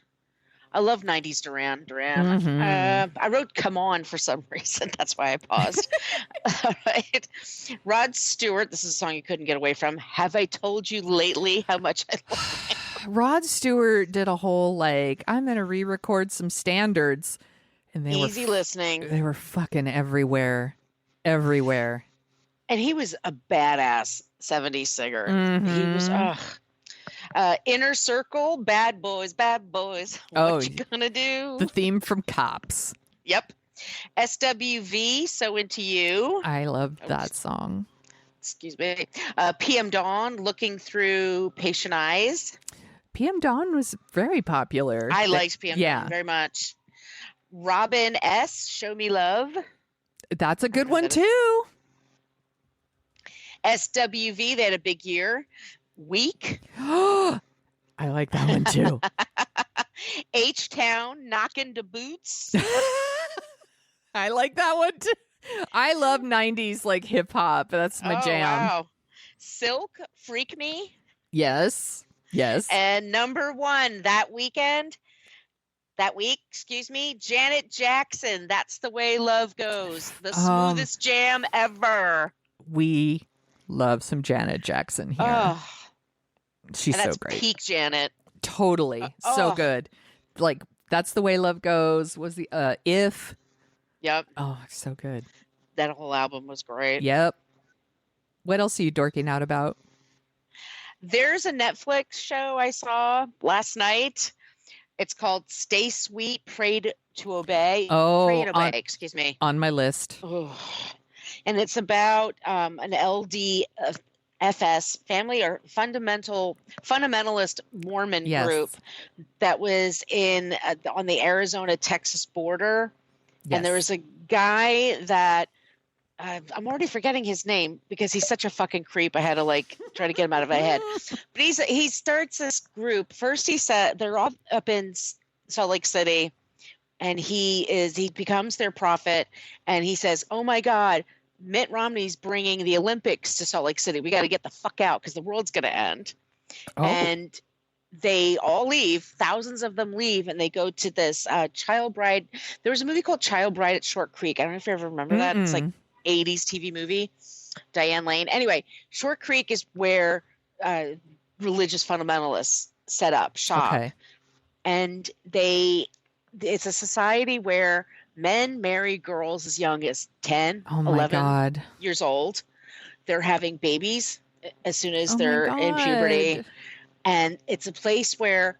I love 90s Duran Duran. Mm-hmm. I wrote Come On for some reason. That's why I paused. All right. Rod Stewart. This is a song you couldn't get away from. Have I Told You Lately How Much I Love You? Rod Stewart did a whole, I'm going to re-record some standards. And Easy listening. They were fucking everywhere. Everywhere. And he was a badass 70s singer. Mm-hmm. He was, Inner Circle, Bad Boys, Bad Boys. What you gonna do? The theme from Cops. Yep. SWV, So Into You. I love that song. Excuse me. PM Dawn, Looking Through Patient Eyes. PM Dawn was very popular. I liked PM Dawn very much. Robin S., Show Me Love. That's a good one too. SWV, they had a big year. Weak. I like that one too. H-Town, Knockin' the Boots. I like that one too. I love 90s hip hop. That's my jam. Wow. Silk, Freak Me. Yes. And number one that weekend, that week, Janet Jackson. That's the way love goes. The smoothest jam ever. We love some Janet Jackson here. Oh, she's so great. Peak Janet. Totally. So good. Like, That's the Way Love Goes was the If. Yep. Oh, so good. That whole album was great. Yep. What else are you dorking out about? There's a Netflix show I saw last night. It's called Stay Sweet, Pray to Obey. Oh, Pray and Obey, excuse me. On my list. Oh. And it's about an LDS family or fundamentalist Mormon group that was on the Arizona-Texas border. Yes. And there was a guy that I'm already forgetting his name because he's such a fucking creep. I had to try to get him out of my head. But he starts this group. First, he said they're all up in Salt Lake City, and he becomes their prophet, and he says, "Oh my God, Mitt Romney's bringing the Olympics to Salt Lake City. We got to get the fuck out because the world's going to end." Oh. And they all leave. Thousands of them leave, and they go to this Child Bride. There was a movie called Child Bride at Short Creek. I don't know if you ever remember that. It's like 80s TV movie. Diane Lane. Anyway, Short Creek is where religious fundamentalists set up shop. Okay. And it's a society where men marry girls as young as 10, 11 years old. They're having babies as soon as they're in puberty. And it's a place where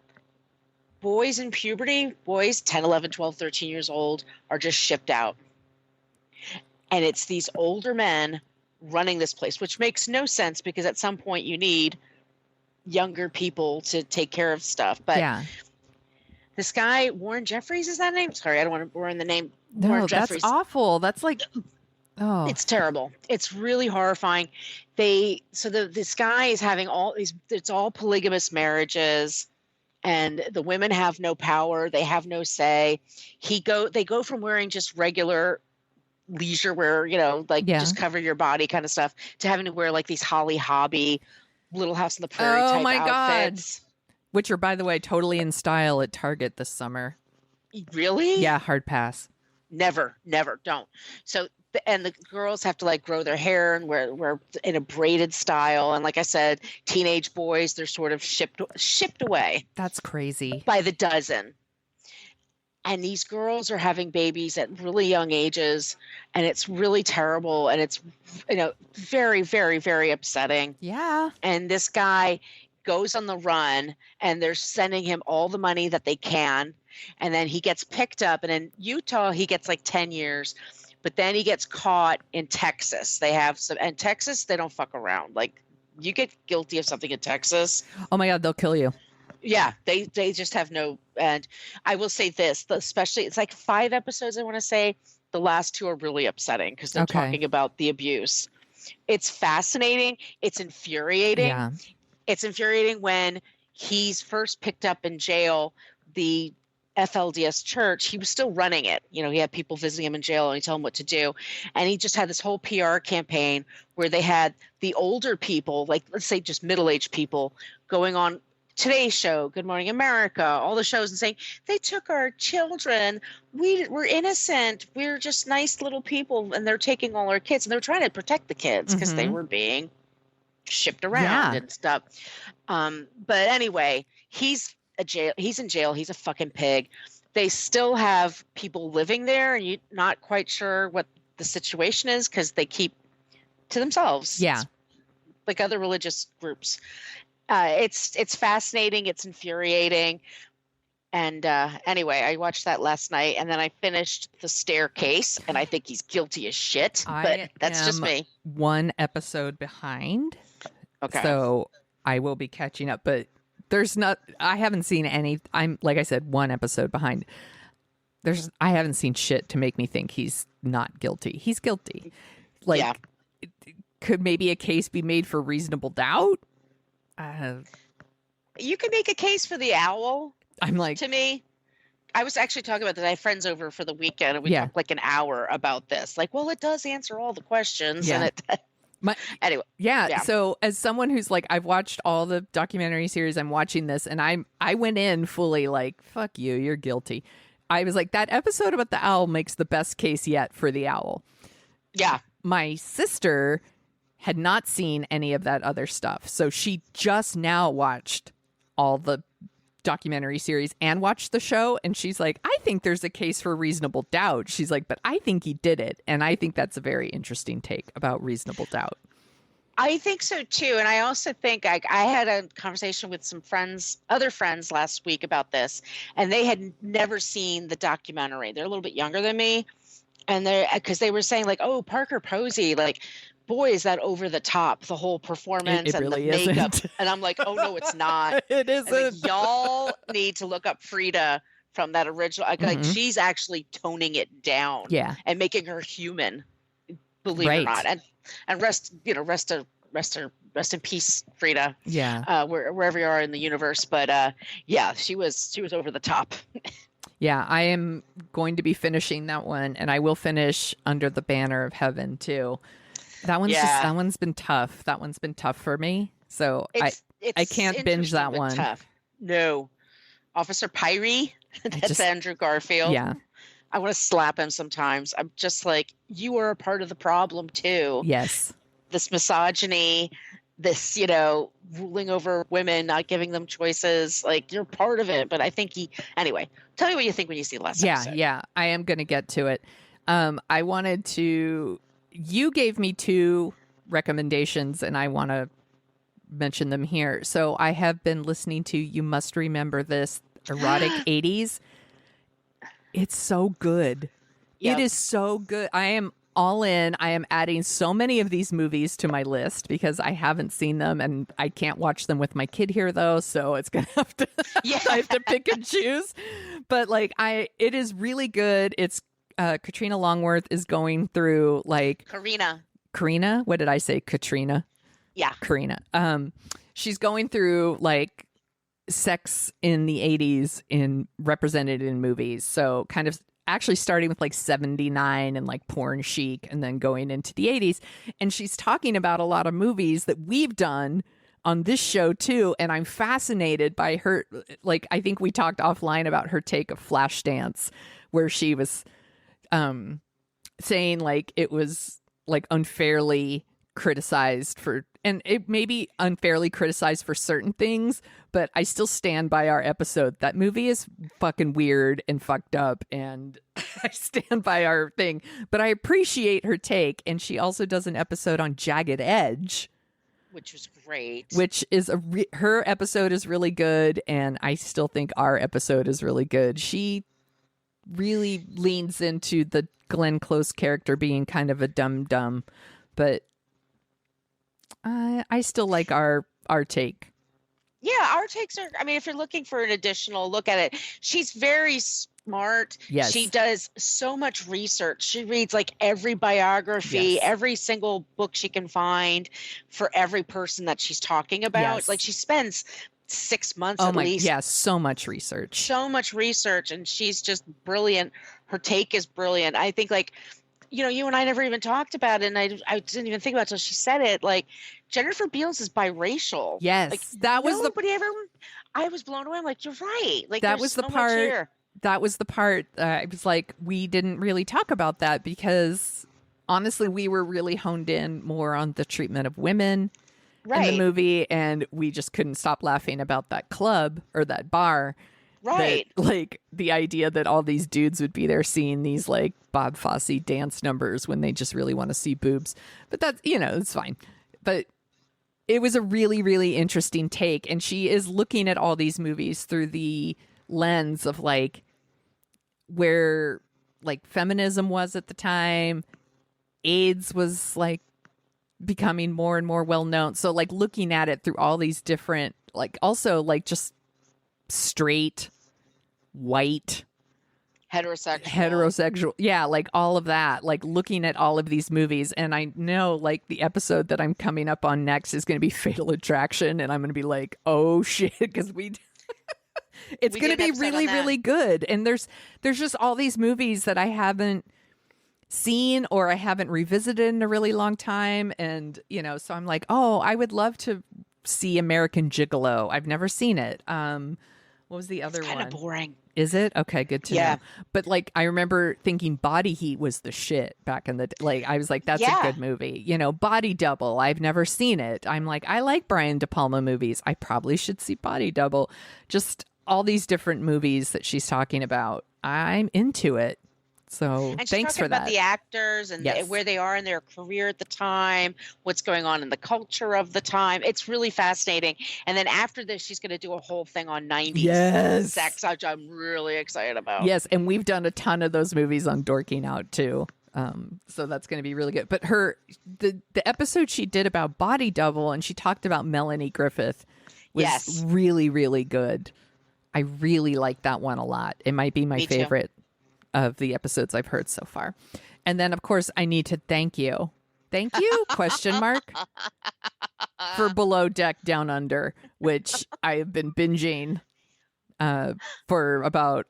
boys in puberty, 10, 11, 12, 13 years old, are just shipped out. And it's these older men running this place, which makes no sense because at some point you need younger people to take care of stuff. But this guy, Warren Jeffries, is that name? Sorry, I don't want to ruin the name. No, Warren Jeffries. That's awful. That's it's terrible. It's really horrifying. This guy is having it's all polygamous marriages, and the women have no power. They have no say. They go from wearing just regular leisure wear, just cover your body kind of stuff, to having to wear these Holly Hobby, Little House on the Prairie type outfits. God. Which are, by the way, totally in style at Target this summer. Really? Yeah, hard pass. Never, don't. So, and the girls have to grow their hair and wear in a braided style. And like I said, teenage boys, they're sort of shipped away. That's crazy. By the dozen. And these girls are having babies at really young ages, and it's really terrible. And it's, very, very, very upsetting. Yeah. And this guy goes on the run, and they're sending him all the money that they can. And then he gets picked up, and in Utah, he gets 10 years, but then he gets caught in Texas. And Texas, they don't fuck around. You get guilty of something in Texas. Oh my God, they'll kill you. Yeah, they just have no. And I will say this, especially it's 5 episodes. I want to say the last 2 are really upsetting because they're talking about the abuse. It's fascinating. It's infuriating. Yeah. It's infuriating when he's first picked up in jail. The FLDS church, he was still running it. He had people visiting him in jail and he told him what to do. And he just had this whole PR campaign where they had the older people, let's say just middle-aged people, going on Today's Show, Good Morning America, all the shows, and saying, they took our children. We're innocent. We're just nice little people, and they're taking all our kids. And they're trying to protect the kids because they were being shipped around and stuff. But anyway, he's in jail. He's a fucking pig. They still have people living there, and you're not quite sure what the situation is because they keep to themselves. Yeah. Like other religious groups. It's fascinating. It's infuriating. And anyway, I watched that last night, and then I finished The Staircase, and I think he's guilty as shit. But that's just me. 1 episode behind. Okay. So I will be catching up, but I haven't seen any. I'm, like I said, 1 episode behind. I haven't seen shit to make me think he's not guilty. He's guilty. Could maybe a case be made for reasonable doubt? You can make a case for the owl. To me, I was actually talking about that. I had friends over for the weekend, and we talked an hour about this. Well, it does answer all the questions, and Anyway. Yeah. So as someone who's like, I've watched all the documentary series, I'm watching this, and I went in fully like, fuck you, you're guilty. I was like, that episode about the owl makes the best case yet for the owl. Yeah. My sister had not seen any of that other stuff. So she just now watched all the documentary series and watched the show. And she's like, I think there's a case for reasonable doubt. She's like, but I think he did it. And I think that's a very interesting take about reasonable doubt. I think so too. And I also think I had a conversation with some other friends last week about this, and they had never seen the documentary. They're a little bit younger than me. And because they were saying like, oh, Parker Posey, like, boy, is that over the top, the whole performance and really the makeup. Isn't. And I'm like, oh, no, it's not. It isn't. Y'all need to look up Frida from that original. Like, she's actually toning it down and making her human, believe it or not. And rest in peace, Frida. Yeah. Wherever you are in the universe. But yeah, she was over the top. Yeah, I am going to be finishing that one, and I will finish Under the Banner of Heaven too. That one's been tough. That one's been tough for me. So I can't binge that one. Tough. No. Officer Pyrie, that's Andrew Garfield. Yeah. I want to slap him sometimes. I'm just like, you are a part of the problem too. Yes. This misogyny, this, ruling over women, not giving them choices, like, you're part of it. But I think anyway, tell me what you think when you see the last episode. Yeah, I am going to get to it. You gave me 2 recommendations, and I want to mention them here. So I have been listening to You Must Remember This, Erotic 80s. It's so good. Yep. It is so good. I am all in. I am adding so many of these movies to my list because I haven't seen them, and I can't watch them with my kid here though. So it's going to have to, I have to pick and choose. But it is really good. It's Katrina Longworth is going through like Karina. What did I say? Katrina. Yeah. Karina. She's going through like sex in the 80s represented in movies. So kind of actually starting with like 79 and like Porn Chic and then going into the 80s. And she's talking about a lot of movies that we've done on this show too. And I'm fascinated by her. Like, I think we talked offline about her take of Flashdance, where she was saying like it was like unfairly criticized and it may be unfairly criticized for certain things, but I still stand by our episode. That movie is fucking weird and fucked up, and I stand by our thing. But I appreciate her take, and she also does an episode on Jagged Edge, which was great. Which is her episode is really good, and I still think our episode is really good. She really leans into the Glenn Close character being kind of a dum-dum, but I still like our take. Yeah, our takes are, I mean, if you're looking for an additional look at it, she's very smart. Yes. She does so much research. She reads like every biography, every single book she can find for every person that she's talking about. Yes. Like, she spends 6 months at least. Yeah, so much research. So much research, and she's just brilliant. Her take is brilliant. I think, like, you and I never even talked about it, and I didn't even think about it until she said it. Like, Jennifer Beals is biracial. Yes, like, that was I was blown away. I'm like, you're right. Like, that was the part. That was the part. I was like, we didn't really talk about that because honestly, we were really honed in more on the treatment of women in the movie, and we just couldn't stop laughing about that club or that bar. Right. That, like, the idea that all these dudes would be there seeing these like Bob Fosse dance numbers when they just really want to see boobs. But that's, it's fine. But it was a really, really interesting take. And she is looking at all these movies through the lens of like where like feminism was at the time. AIDS was like becoming more and more well known. So like looking at it through all these different, like also like just straight, white, heterosexual, yeah, like all of that, like looking at all of these movies. And I know like the episode that I'm coming up on next is going to be Fatal Attraction, and I'm going to be like, oh shit, because it's going to be really, really good. And there's just all these movies that I haven't seen or I haven't revisited in a really long time. And, you know, so I'm like, oh, I would love to see American Gigolo. I've never seen it. What was the other one? Kind of boring. Is it? Okay, good to know. But like, I remember thinking Body Heat was the shit back in the like. I was like, that's a good movie. You know, Body Double. I've never seen it. I'm like, I like Brian De Palma movies. I probably should see Body Double. Just all these different movies that she's talking about. I'm into it. So and thanks for that. About the actors and where they are in their career at the time, what's going on in the culture of the time. It's really fascinating. And then after this, she's going to do a whole thing on 90s sex, which I'm really excited about. Yes, and we've done a ton of those movies on Dorking Out too. So that's going to be really good. But the episode she did about Body Double, and she talked about Melanie Griffith, was really, really good. I really like that one a lot. It might be my favorite of the episodes I've heard so far. And then, of course, I need to thank you. Thank you, question mark, for Below Deck Down Under, which I have been binging for about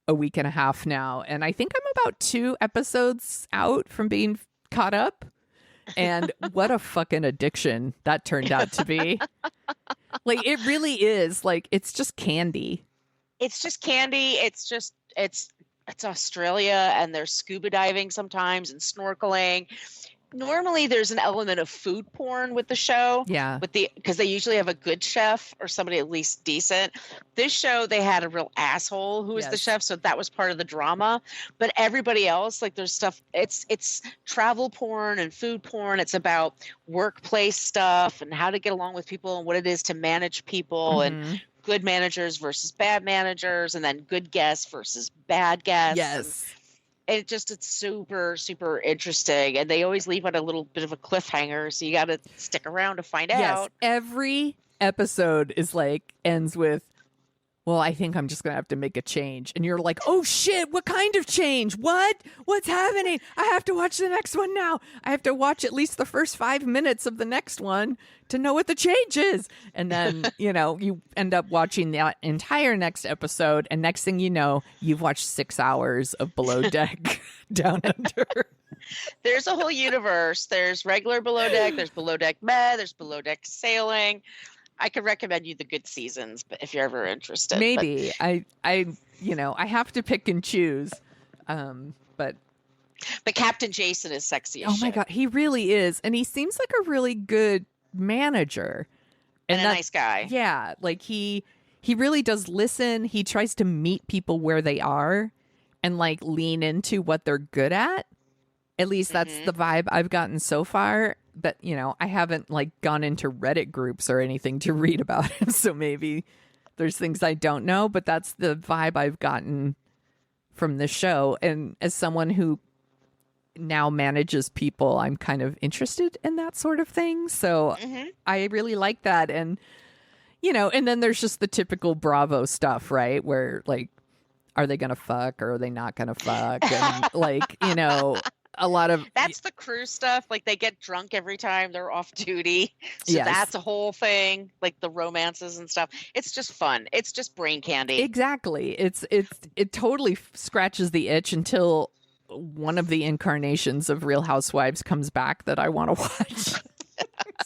a week and a half now. And I think I'm about 2 episodes out from being caught up. And what a fucking addiction that turned out to be. Like, it really is. Like, it's just candy. It's just candy. It's Australia, and there's scuba diving sometimes and snorkeling. Normally there's an element of food porn with the show. Yeah. Because they usually have a good chef or somebody at least decent. This show, they had a real asshole who was the chef. So that was part of the drama. But everybody else, like, there's stuff, it's travel porn and food porn. It's about workplace stuff and how to get along with people and what it is to manage people and good managers versus bad managers, and then good guests versus bad guests. Yes. And it's super, super interesting. And they always leave on a little bit of a cliffhanger. So you got to stick around to find out. Every episode ends with, well, I think I'm just going to have to make a change. And you're like, oh shit, what kind of change? What's happening? I have to watch the next one now. I have to watch at least the first 5 minutes of the next one to know what the change is. And then, you end up watching the entire next episode. And next thing you know, you've watched 6 hours of Below Deck Down Under. There's a whole universe. There's regular Below Deck. There's Below Deck Med. There's Below Deck Sailing. I could recommend you the good seasons, but if you're ever interested. Maybe. I have to pick and choose. But Captain Jason is sexy as shit. My God, he really is. And he seems like a really good manager. And a nice guy. Yeah. Like he really does listen. He tries to meet people where they are and like lean into what they're good at. At least that's the vibe I've gotten so far. But, I haven't like gone into Reddit groups or anything to read about him. So maybe there's things I don't know, but that's the vibe I've gotten from the show. And as someone who now manages people, I'm kind of interested in that sort of thing. So I really like that. And, and then there's just the typical Bravo stuff, right? Where like, are they going to fuck or are they not going to fuck? And like, a lot of that's the crew stuff. Like they get drunk every time they're off duty. So that's a whole thing, like the romances and stuff. It's just fun. It's just brain candy. Exactly. It totally scratches the itch until one of the incarnations of Real Housewives comes back that I want to watch.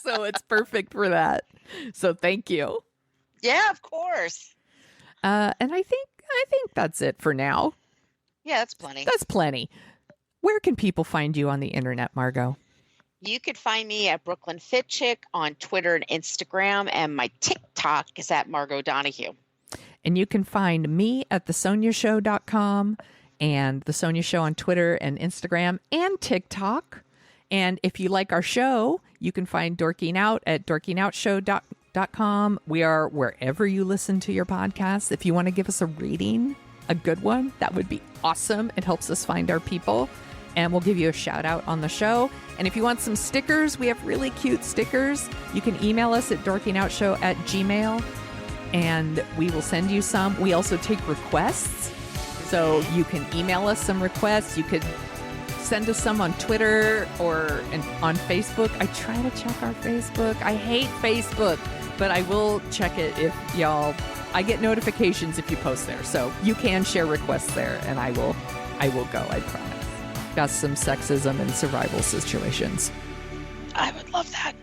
So it's perfect for that. So thank you. Yeah, of course. And I think that's it for now. Yeah, that's plenty. That's plenty. Where can people find you on the internet, Margo? You could find me at Brooklyn Fit Chick on Twitter and Instagram, and my TikTok is at Margo Donahue. And you can find me at thesoniashow.com and The Sonia Show on Twitter and Instagram and TikTok. And if you like our show, you can find Dorking Out at dorkingoutshow.com. We are wherever you listen to your podcasts. If you want to give us a rating, a good one, that would be awesome. It helps us find our people. And we'll give you a shout out on the show. And if you want some stickers, we have really cute stickers. You can email us at dorkingoutshow@gmail.com and we will send you some. We also take requests. So you can email us some requests. You could send us some on Twitter or on Facebook. I try to check our Facebook. I hate Facebook, but I will check it if I get notifications if you post there. So you can share requests there and I will go, I promise. discuss some sexism and survival situations. I would love that.